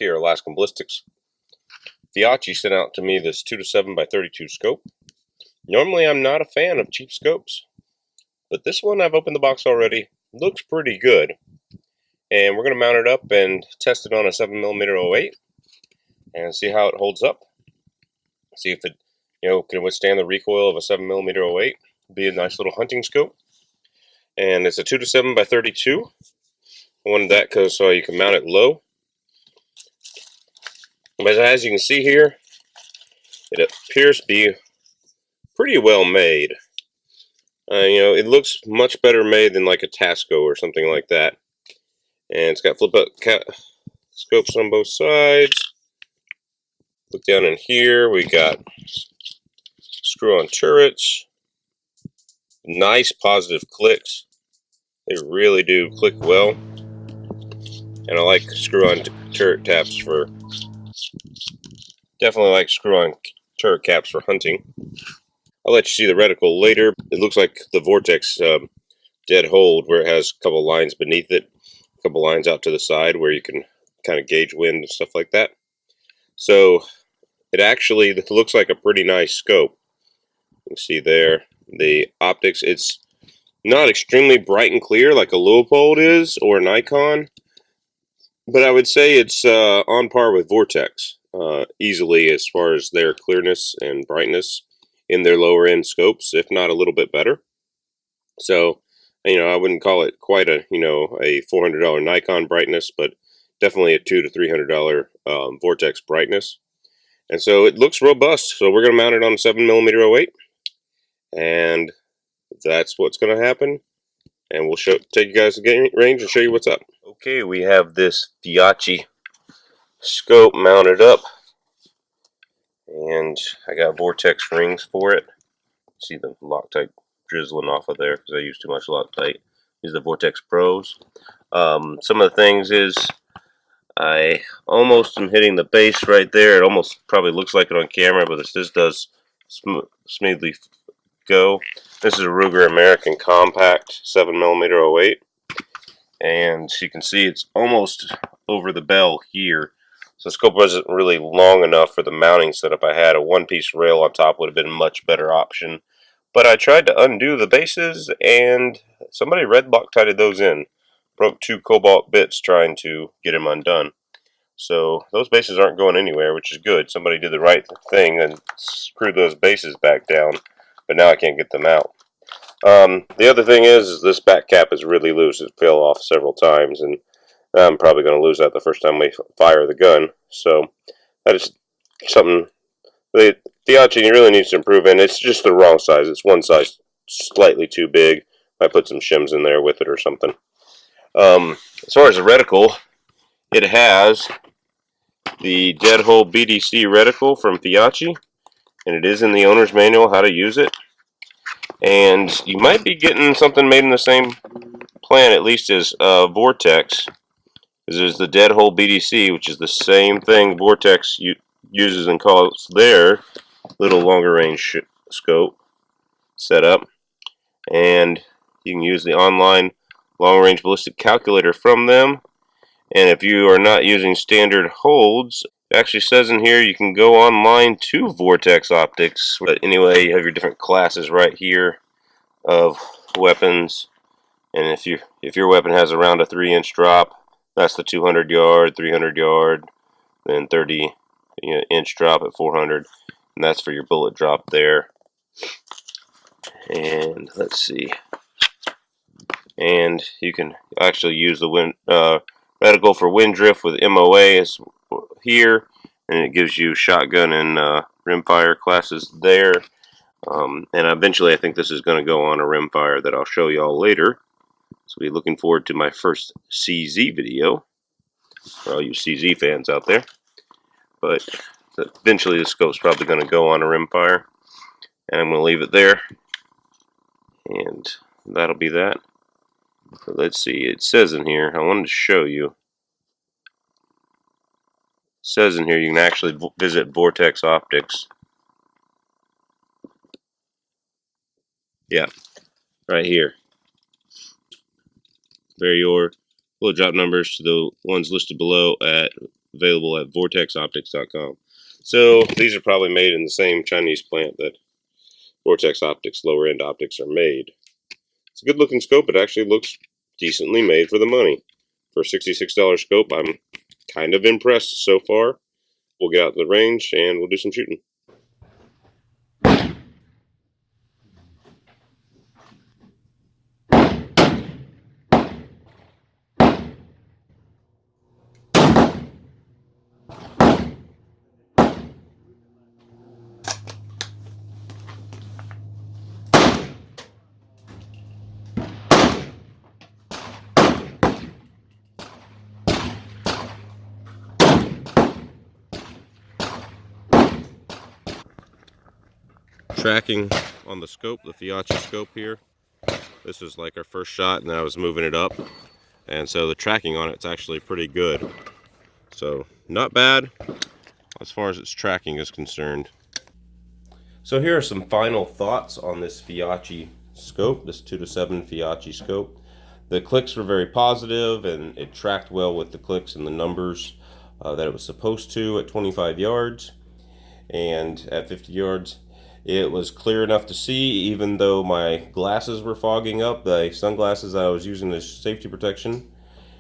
here, Alaskan Ballistics. Feyachi sent out to me this 2-7x32 scope. Normally I'm not a fan of cheap scopes, but this one I've opened the box already. Looks pretty good. And we're going to mount it up and test it on a 7mm 08 and see how it holds up. See if it can withstand the recoil of a 7mm 08. Be a nice little hunting scope. And it's a 2-7x32. I wanted that so you can mount it low. But as you can see here, it appears to be pretty well made. It looks much better made than like a Tasco or something like that. And it's got flip-up scopes on both sides. Look down in here, we got screw-on turrets. Nice positive clicks. They really do click well. And I like screw-on turret caps for... Definitely like screw-on turret caps for hunting. I'll let you see the reticle later. It looks like the Vortex dead hold, where it has a couple lines beneath it, a couple lines out to the side where you can kind of gauge wind and stuff like that. So it actually looks like a pretty nice scope. You can see there the optics. It's not extremely bright and clear like a Leupold is or a Nikon, but I would say it's on par with Vortex easily as far as their clearness and brightness in their lower end scopes, if not a little bit better. So, I wouldn't call it quite a a $400 Nikon brightness, but definitely a $200 to $300 Vortex brightness. And so it looks robust. So we're going to mount it on a 7mm 08, and that's what's going to happen. And we'll take you guys to the range and show you what's up. Okay, we have this Feyachi scope mounted up, and I got Vortex rings for it. See the Loctite drizzling off of there because I use too much Loctite. These are the Vortex Pros. Some of the things is I almost am hitting the base right there. It almost probably looks like it on camera, but this does smoothly go. This is a Ruger American Compact 7mm 08, and you can see it's almost over the bell here. So the scope wasn't really long enough for the mounting setup I had. A one-piece rail on top would have been a much better option. But I tried to undo the bases, and somebody red Loctited those in. Broke 2 cobalt bits trying to get them undone. So those bases aren't going anywhere, which is good. Somebody did the right thing and screwed those bases back down, but now I can't get them out. The other thing is this back cap is really loose. It fell off several times, and I'm probably going to lose that the first time we fire the gun. So that is something the Feyachi really needs to improve in. It's just the wrong size. It's one size slightly too big. I put some shims in there with it or something. As far as the reticle, it has the dead hole BDC reticle from Feyachi, and it is in the owner's manual how to use it. And you might be getting something made in the same plan, at least as Vortex. There's the dead hole BDC, which is the same thing Vortex uses and calls their little longer range scope setup. And you can use the online long range ballistic calculator from them. And if you are not using standard holds, it actually says in here you can go online to Vortex Optics. But anyway, you have your different classes right here of weapons. And if your weapon has around a 3-inch drop, that's the 200 yard, 300 yard, then 30-inch drop at 400, and that's for your bullet drop there. And let's see. And you can actually use the reticle for wind drift with MOA is here, and it gives you shotgun and rimfire classes there. And eventually I think this is going to go on a rimfire that I'll show you all later. So be looking forward to my first CZ video for all you CZ fans out there. But eventually the scope's probably going to go on a rimfire, and I'm going to leave it there, and that'll be that. So let's see, it says in here, I wanted to show you, it says in here you can actually visit Vortex Optics. Yeah, right here. There are your bullet drop numbers to the ones listed below at available at vortexoptics.com. So these are probably made in the same Chinese plant that Vortex Optics lower end optics are made. It's a good looking scope. It actually looks decently made for the money. For a $66 scope, I'm kind of impressed so far. We'll get out to the range and we'll do some shooting. Tracking on the scope, the Feyachi scope here. This is like our first shot, and I was moving it up, and so the tracking on it's actually pretty good. So not bad as far as its tracking is concerned. So here are some final thoughts on this Feyachi scope, this 2-7 Feyachi scope. The clicks were very positive, and it tracked well with the clicks and the numbers that it was supposed to at 25 yards, and at 50 yards. It was clear enough to see, even though my glasses were fogging up, the sunglasses I was using as safety protection.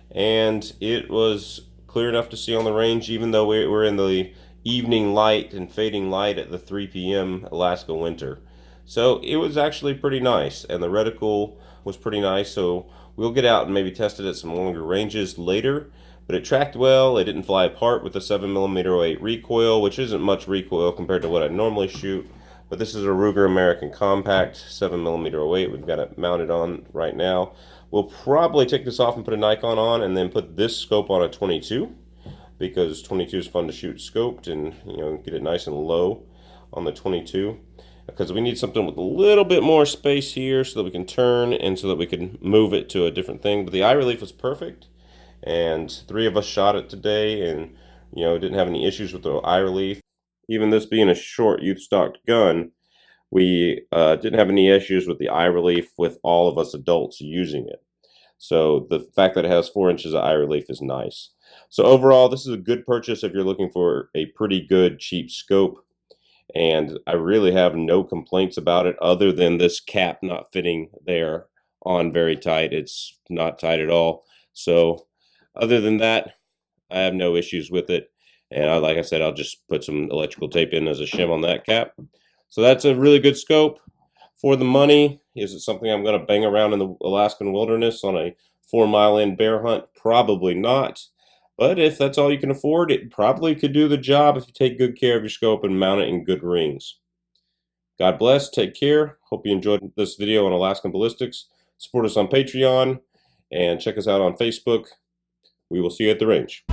And it was clear enough to see on the range, even though we were in the evening light and fading light at the 3 p.m. Alaska winter. So it was actually pretty nice, and the reticle was pretty nice, so we'll get out and maybe test it at some longer ranges later. But it tracked well. It didn't fly apart with the 7mm 08 recoil, which isn't much recoil compared to what I normally shoot. But this is a Ruger American Compact 7mm 08. We've got it mounted on right now. We'll probably take this off and put a Nikon on, and then put this scope on a 22, because 22 is fun to shoot scoped, and get it nice and low on the 22, because we need something with a little bit more space here so that we can turn and so that we can move it to a different thing. But the eye relief was perfect, and 3 of us shot it today, and didn't have any issues with the eye relief. Even this being a short youth stocked gun, we didn't have any issues with the eye relief with all of us adults using it. So the fact that it has 4 inches of eye relief is nice. So overall, this is a good purchase if you're looking for a pretty good cheap scope. And I really have no complaints about it, other than this cap not fitting there on very tight. It's not tight at all. So other than that, I have no issues with it. And like I said, I'll just put some electrical tape in as a shim on that cap. So that's a really good scope for the money. Is it something I'm going to bang around in the Alaskan wilderness on a 4-mile in bear hunt? Probably not. But if that's all you can afford, it probably could do the job if you take good care of your scope and mount it in good rings. God bless. Take care. Hope you enjoyed this video on Alaskan ballistics. Support us on Patreon and check us out on Facebook. We will see you at the range.